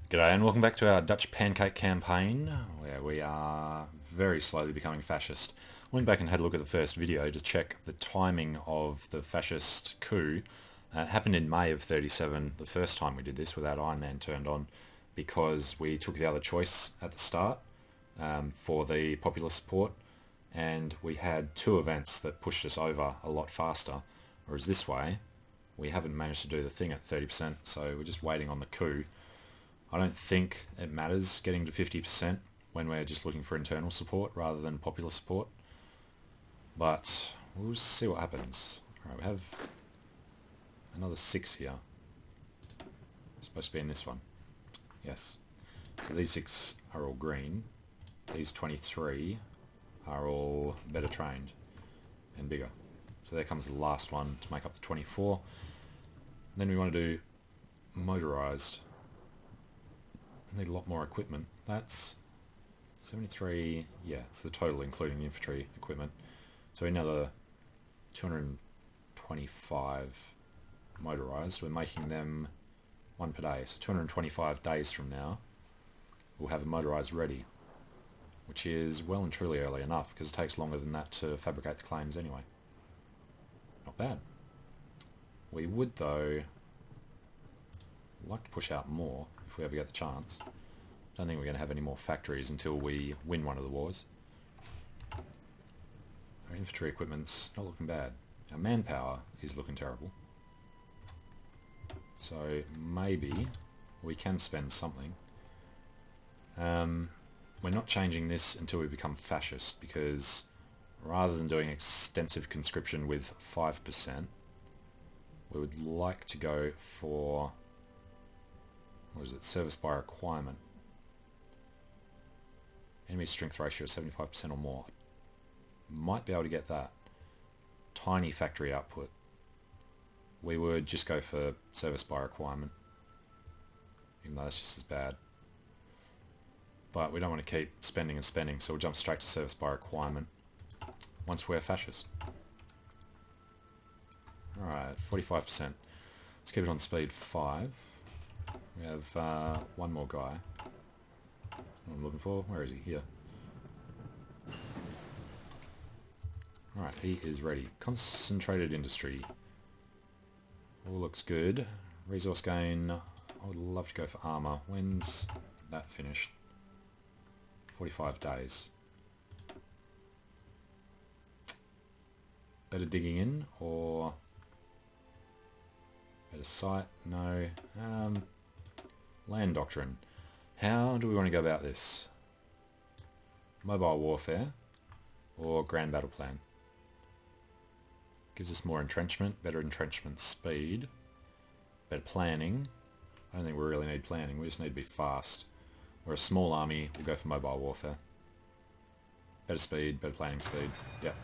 G'day and welcome back to our Dutch Pancake campaign, where we are very slowly becoming fascist. I went back and had a look at the first video to check the timing of the fascist coup. It happened in May of 37, the first time we did this without Iron Man turned on, because we took the other choice at the start for the popular support, and we had two events that pushed us over a lot faster, whereas this way we haven't managed to do the thing at 30%, so we're just waiting on the coup. I don't think it matters getting to 50% when we're just looking for internal support rather than popular support. But we'll see what happens. Alright, we have another 6 here. It's supposed to be in this one. Yes. So these 6 are all green. These 23 are all better trained and bigger. So there comes the last one to make up the 24. And then we want to do motorized. Need a lot more equipment. That's 73, yeah, it's the total including the infantry equipment. So another 225 motorized. We're making them one per day. So 225 days from now we'll have a motorized ready, which is well and truly early enough because it takes longer than that to fabricate the claims anyway. Not bad. We would though like to push out more if we ever get the chance. Don't think we're going to have any more factories until we win one of the wars. Our infantry equipment's not looking bad. Our manpower is looking terrible. So maybe we can spend something. We're not changing this until we become fascist, because rather than doing extensive conscription with 5%, we would like to go for, what is it, service by requirement. Enemy strength ratio 75% or more. Might be able to get that. Tiny factory output. We would just go for service by requirement, even though that's just as bad. But we don't want to keep spending and spending, so we'll jump straight to service by requirement once we're fascist. Alright, 45%. Let's keep it on speed 5. We have one more guy. What I'm looking for. Where is he? Here. Alright, he is ready. Concentrated industry. All looks good. Resource gain. I would love to go for armor. When's that finished? 45 days. Better digging in or better site? No. Land doctrine. How do we want to go about this? Mobile warfare or grand battle plan? Gives us more entrenchment, better entrenchment speed, better planning. I don't think we really need planning, we just need to be fast. We're a small army, we'll go for mobile warfare. Better speed, better planning speed, yep.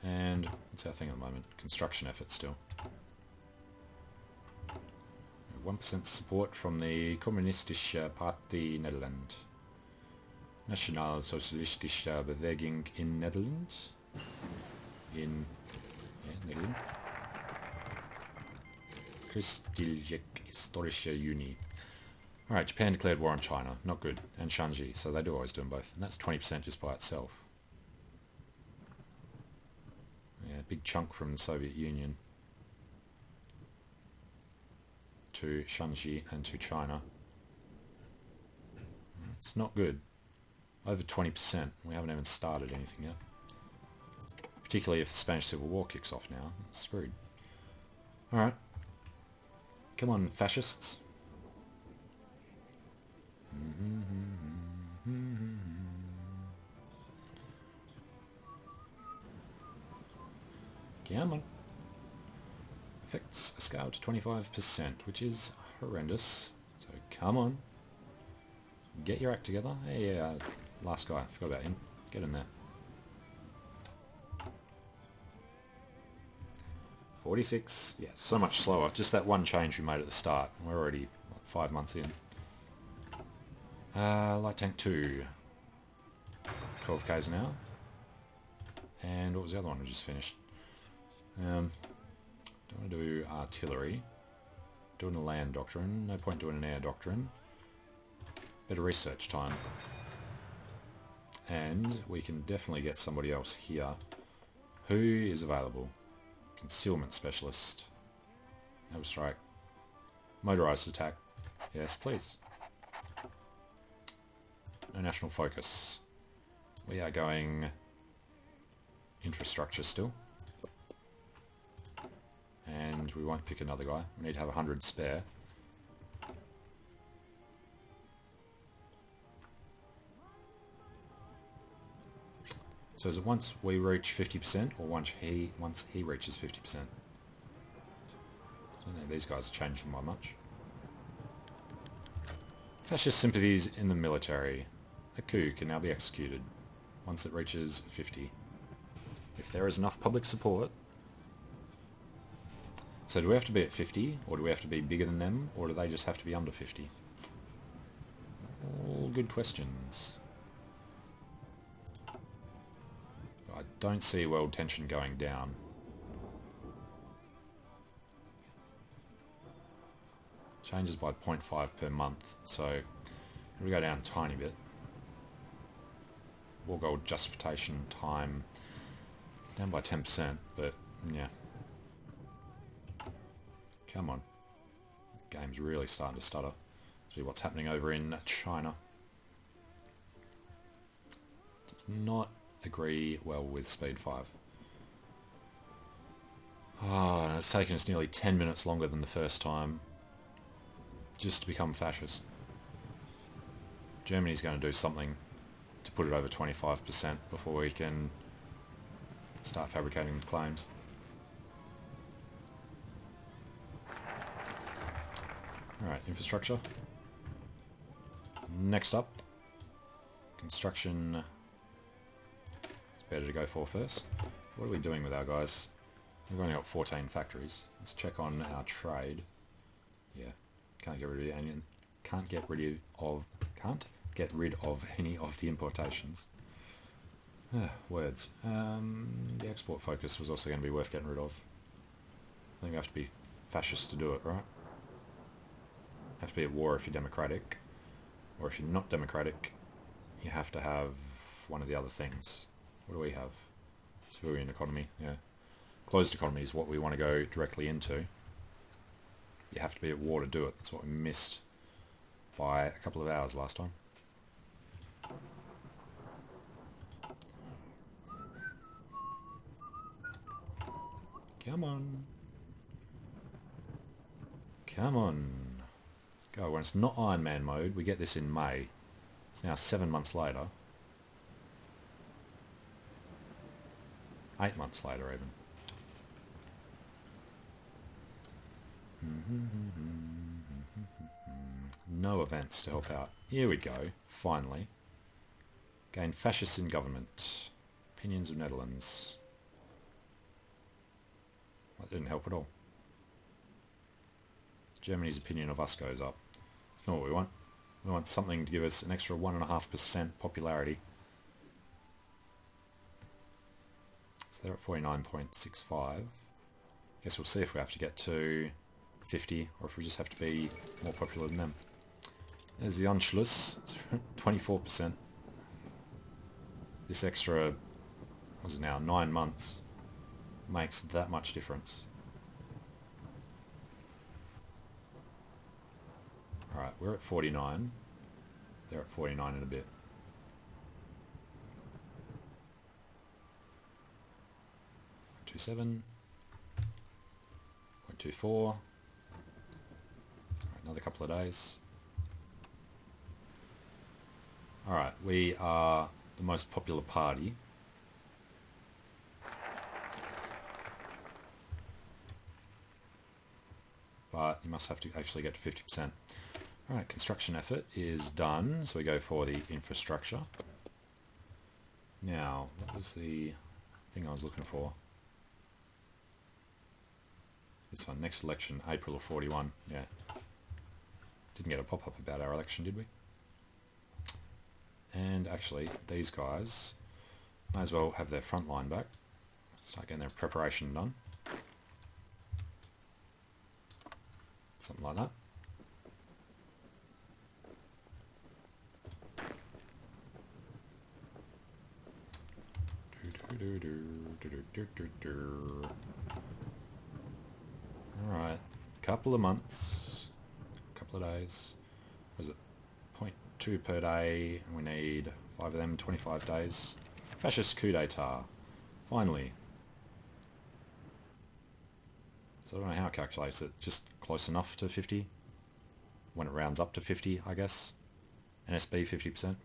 And what's our thing at the moment? Construction effort still. 1% support from the Communistische Party Nederland. National Socialistische Beweging in Netherlands. In Nederland. Christelijke Historische Unie. Alright, Japan declared war on China. Not good. And Shanxi, so they do always do them both. And that's 20% just by itself. Yeah, big chunk from the Soviet Union to Shanxi and to China. It's not good. Over 20%. We haven't even started anything yet. Particularly if the Spanish Civil War kicks off now. It's screwed. Alright. Come on, fascists. Come on. Effects are scaled to 25%, which is horrendous. So come on. Get your act together. Hey, last guy. Forgot about him. Get in there. 46. Yeah, so much slower. Just that one change we made at the start. We're already 5 months in. Light tank 2. 12k's now. And what was the other one we just finished? Don't I'm going to do artillery. Doing a land doctrine. No point doing an air doctrine. Bit of research time. And we can definitely get somebody else here. Who is available? Concealment specialist. Naval strike. Motorized attack. Yes, please. No national focus. We are going infrastructure still. And we won't pick another guy. We need to have 100 spare. So is it once we reach 50% or once he reaches 50%? So no, these guys are changing by much. Fascist sympathies in the military. A coup can now be executed once it reaches 50. If there is enough public support. So do we have to be at 50, or do we have to be bigger than them, or do they just have to be under 50? All good questions. I don't see world tension going down. Changes by 0.5 per month, so we go down a tiny bit. War gold justification time it's down by 10%, but yeah. Come on. Game's really starting to stutter. See what's happening over in China. Does not agree well with speed 5. Oh, it's taken us nearly 10 minutes longer than the first time just to become fascist. Germany's going to do something to put it over 25% before we can start fabricating claims. Alright, infrastructure. Next up, construction. It's better to go for first. What are we doing with our guys? We've only got 14 factories. Let's check on our trade. Yeah, can't get rid of any. Can't get rid of any of the importations. Words. The export focus was also going to be worth getting rid of. I think you have to be fascist to do it, right? Have to be at war if you're democratic, or if you're not democratic, you have to have one of the other things. What do we have? Civilian economy, yeah. Closed economy is what we want to go directly into. You have to be at war to do it. That's what we missed by a couple of hours last time. Come on. Come on. Go. When it's not Iron Man mode, we get this in May. It's now 7 months later. 8 months later even. No events to help out. Here we go. Finally. Gain fascists in government. Opinions of Netherlands. That didn't help at all. Germany's opinion of us goes up. It's not what we want. We want something to give us an extra 1.5% popularity. So they're at 49.65. Guess we'll see if we have to get to 50 or if we just have to be more popular than them. There's the Anschluss, 24%. This extra, what's it now, 9 months makes that much difference. Alright, we're at 49. They're at 49 in a bit. .27. 0.24. Right, another couple of days. Alright, we are the most popular party. But you must have to actually get to 50%. Alright, construction effort is done, so we go for the infrastructure. Now, what was the thing I was looking for? This one, next election, April of 41, yeah. Didn't get a pop-up about our election, did we? And actually, these guys may as well have their front line back. Start getting their preparation done. Something like that. Alright, couple of months, couple of days. Was it 0.2 per day? We need 5 of them, 25 days. Fascist coup d'etat. Finally. So I don't know how it calculates it. Just close enough to 50. When it rounds up to 50, I guess. NSB 50%.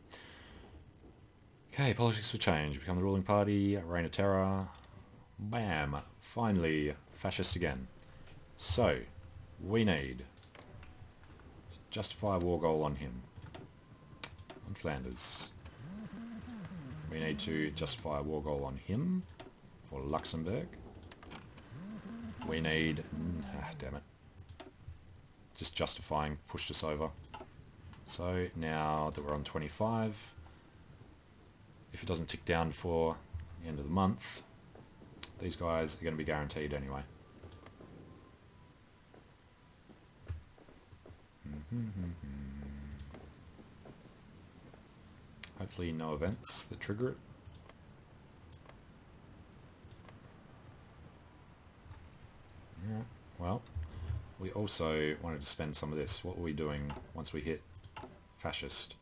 Okay, politics will change. Become the ruling party. Reign of terror. Bam. Finally, fascist again. So, we need to justify a war goal on him. On Flanders. We need to justify a war goal on him for Luxembourg. We need... damn it. Just justifying pushed us over. So now that we're on 25, if it doesn't tick down before the end of the month, these guys are going to be guaranteed anyway. Hopefully no events that trigger it. Yeah, well, we also wanted to spend some of this. What were we doing once we hit fascist?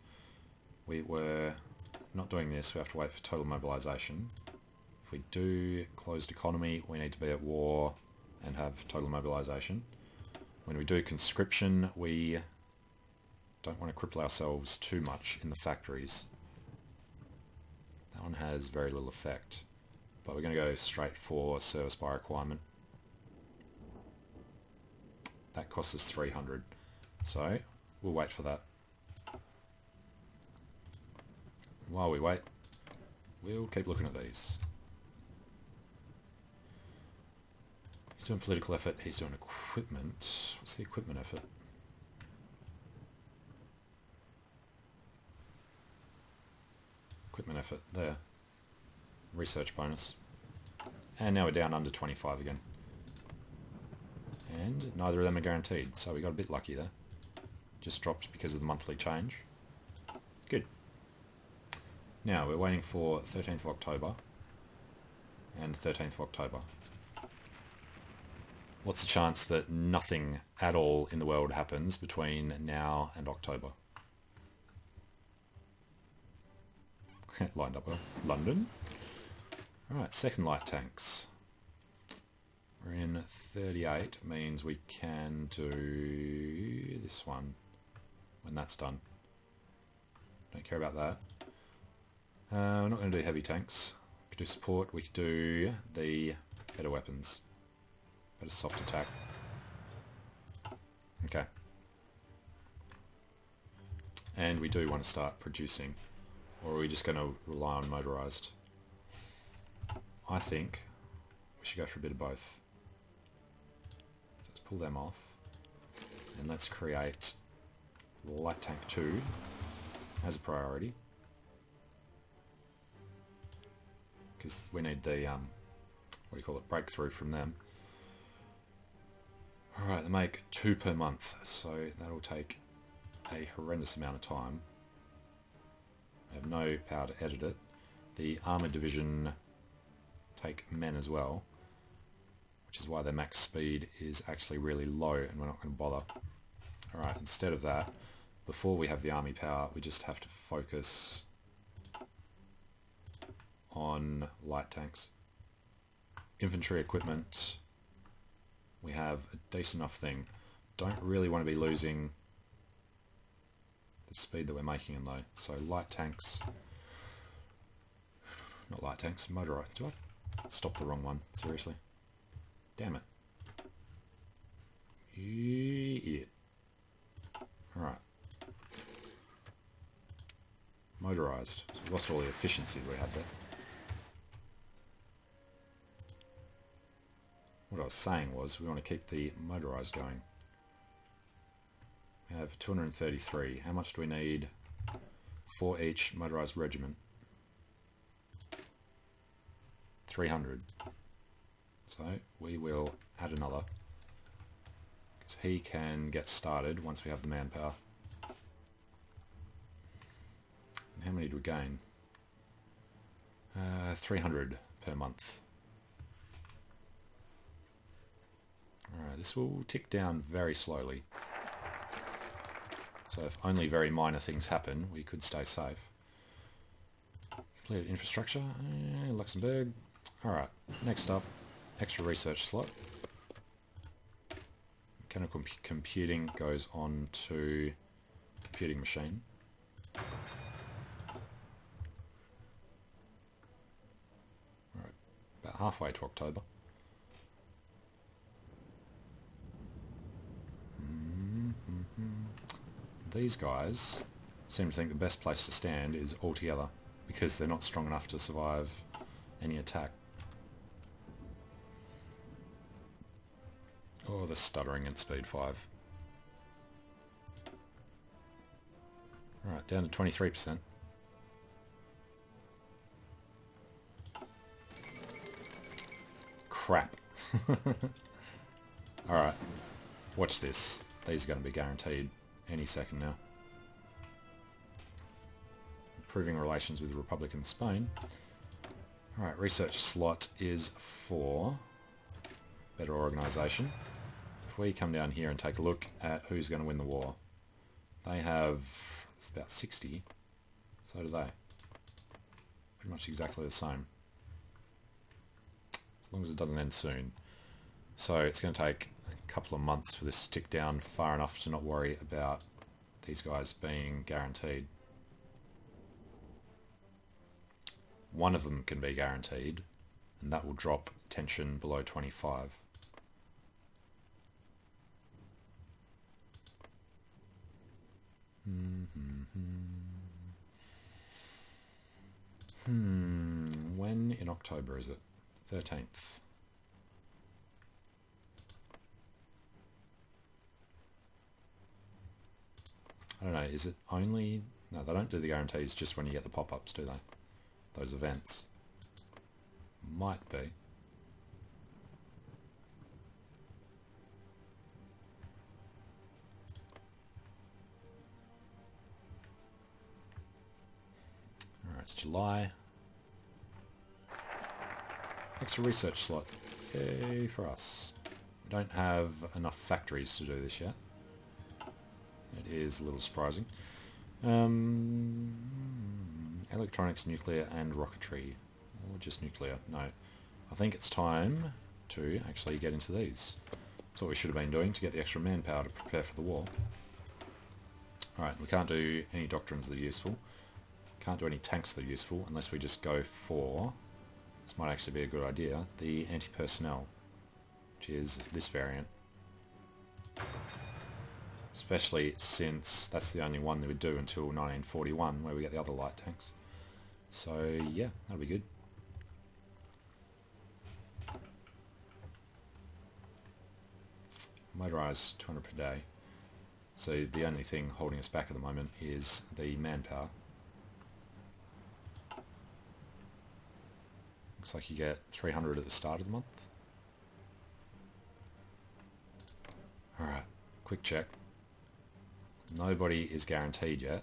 We were not doing this. We have to wait for total mobilisation. If we do closed economy, we need to be at war and have total mobilisation. When we do conscription, we don't want to cripple ourselves too much in the factories. That one has very little effect. But we're going to go straight for service by requirement. That costs us 300. So, we'll wait for that. While we wait, we'll keep looking at these. He's doing political effort, he's doing equipment. What's the equipment effort? Equipment effort, there. Research bonus. And now we're down under 25 again. And neither of them are guaranteed, so we got a bit lucky there. Just dropped because of the monthly change. Good. Now we're waiting for 13th of October and 13th of October. What's the chance that nothing at all in the world happens between now and October? Lined up London. Alright, second light tanks. We're in 38, means we can do this one when that's done. Don't care about that. We're not going to do heavy tanks. We could do support, we could do the better weapons. Better soft attack. Okay. And we do want to start producing. Or are we just going to rely on motorised? I think we should go for a bit of both. So let's pull them off. And let's create Light Tank 2 as a priority. Because we need the, what do you call it, breakthrough from them. Alright, they make 2 per month, so that'll take a horrendous amount of time. I have no power to edit it. The armoured division take men as well, which is why their max speed is actually really low and we're not going to bother. Alright, instead of that, before we have the army power, we just have to focus on light tanks. Infantry equipment, we have a decent enough thing. Don't really want to be losing the speed that we're making them though. So light tanks, not light tanks, motorized. Do I stop the wrong one? Seriously? Damn it. You idiot. Alright. Motorized. So we lost all the efficiency we had there. What I was saying was we want to keep the motorized going. We have 233. How much do we need for each motorized regiment? 300. So we will add another. So he can get started once we have the manpower. And how many do we gain? 300 per month. Alright, this will tick down very slowly. So if only very minor things happen, we could stay safe. Completed infrastructure, Luxembourg. Alright, next up, extra research slot. Mechanical computing goes on to computing machine. Alright, about halfway to October. These guys seem to think the best place to stand is all together because they're not strong enough to survive any attack. Oh, the stuttering at speed 5. Alright, down to 23%. Crap. Alright, watch this. These are going to be guaranteed any second now. Improving relations with the Republic of Spain. Alright, research slot is for better organisation. If we come down here and take a look at who's going to win the war, they have, it's about 60, so do they. Pretty much exactly the same. As long as it doesn't end soon. So it's going to take a couple of months for this to tick down far enough to not worry about these guys being guaranteed. One of them can be guaranteed, and that will drop tension below 25. When in October is it? 13th. I don't know, is it only... No, they don't do the guarantees just when you get the pop-ups, do they? Those events. Might be. Alright, it's July. Extra research slot. Yay for us. We don't have enough factories to do this yet. It is a little surprising. Electronics, nuclear and rocketry. Or just nuclear. No. I think it's time to actually get into these. That's what we should have been doing to get the extra manpower to prepare for the war. Alright, we can't do any doctrines that are useful. Can't do any tanks that are useful unless we just go for, this might actually be a good idea, the anti-personnel, which is this variant. Especially since that's the only one that we do until 1941, where we get the other light tanks. So yeah, that'll be good. Motorised 200 per day. So the only thing holding us back at the moment is the manpower. Looks like you get 300 at the start of the month. Alright, quick check. Nobody is guaranteed yet.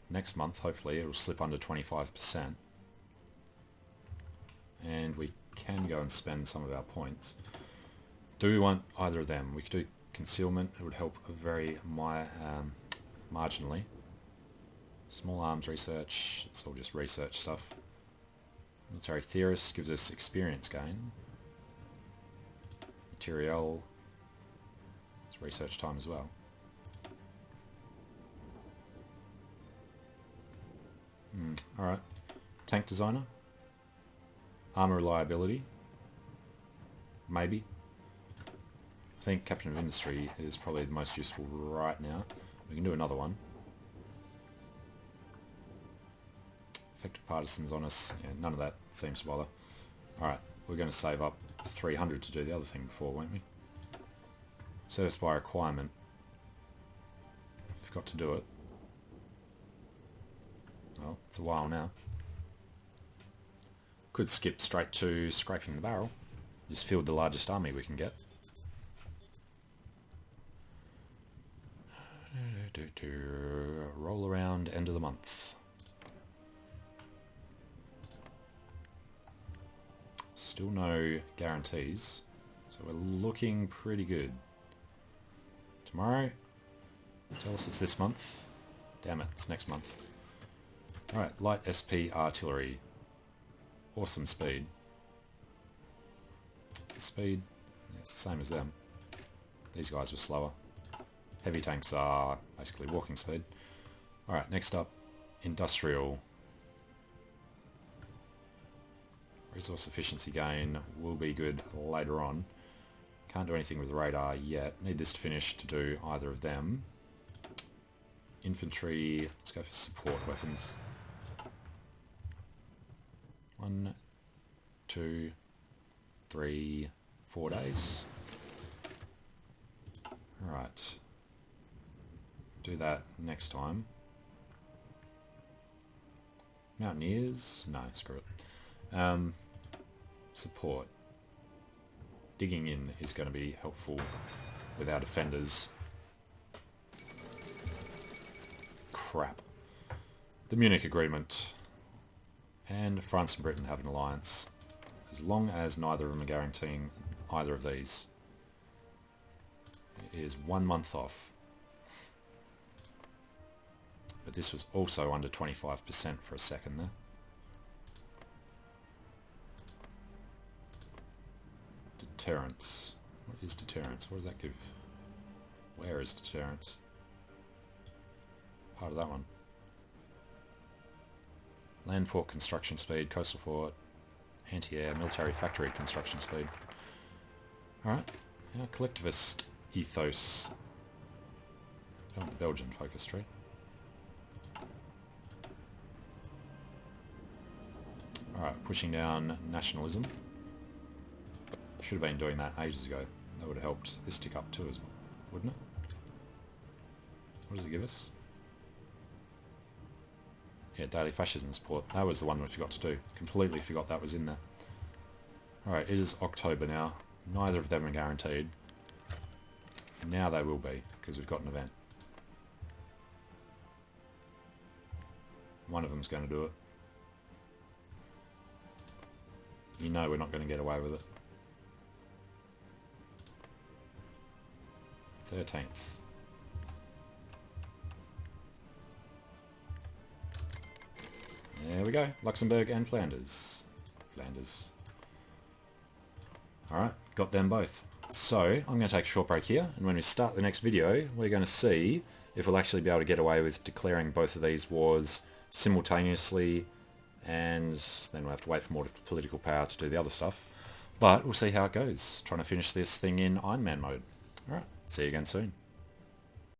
Next month, hopefully, it'll slip under 25%. And we can go and spend some of our points. Do we want either of them? We could do concealment. It would help very marginally. Small arms research. It's all just research stuff. Military theorist gives us experience gain. Material. It's research time as well. Alright. Tank designer. Armour reliability. Maybe. I think captain of industry is probably the most useful right now. We can do another one. Effective partisans on us. Yeah, none of that seems to bother. Alright, we're going to save up 300 to do the other thing before, won't we? Service by requirement. I forgot to do it. Well, it's a while now. Could skip straight to scraping the barrel. Just field the largest army we can get. Roll around end of the month. Still no guarantees, so we're looking pretty good. Tomorrow, tell us it's this month. Damn it, it's next month. Alright, light SP artillery. Awesome speed. The speed, yeah, it's the same as them. These guys were slower. Heavy tanks are basically walking speed. Alright, next up, industrial. Resource efficiency gain will be good later on. Can't do anything with radar yet. Need this to finish to do either of them. Infantry, let's go for support weapons. 1, 2, 3, 4 days. Alright. Do that next time. Mountaineers? No, screw it. Support. Digging in is going to be helpful with our defenders. Crap. The Munich Agreement. And France and Britain have an alliance. As long as neither of them are guaranteeing either of these. It is 1 month off. But this was also under 25% for a second there. Deterrence. What is deterrence? What does that give? Where is deterrence? Part of that one. Land fort construction speed, coastal fort, anti-air, military factory construction speed. Alright, our collectivist ethos. Oh, the Belgian focus tree. Alright, pushing down nationalism. Should have been doing that ages ago. That would have helped this tick up too, as well, wouldn't it? What does it give us? Yeah, daily fascism support. That was the one we forgot to do. Completely forgot that was in there. Alright, it is October now. Neither of them are guaranteed. Now they will be, because we've got an event. One of them's going to do it. You know we're not going to get away with it. 13th. There we go. Luxembourg and Flanders. Alright, got them both. So, I'm going to take a short break here, and when we start the next video, we're going to see if we'll actually be able to get away with declaring both of these wars simultaneously, and then we'll have to wait for more political power to do the other stuff. But we'll see how it goes, trying to finish this thing in Iron Man mode. Alright, see you again soon.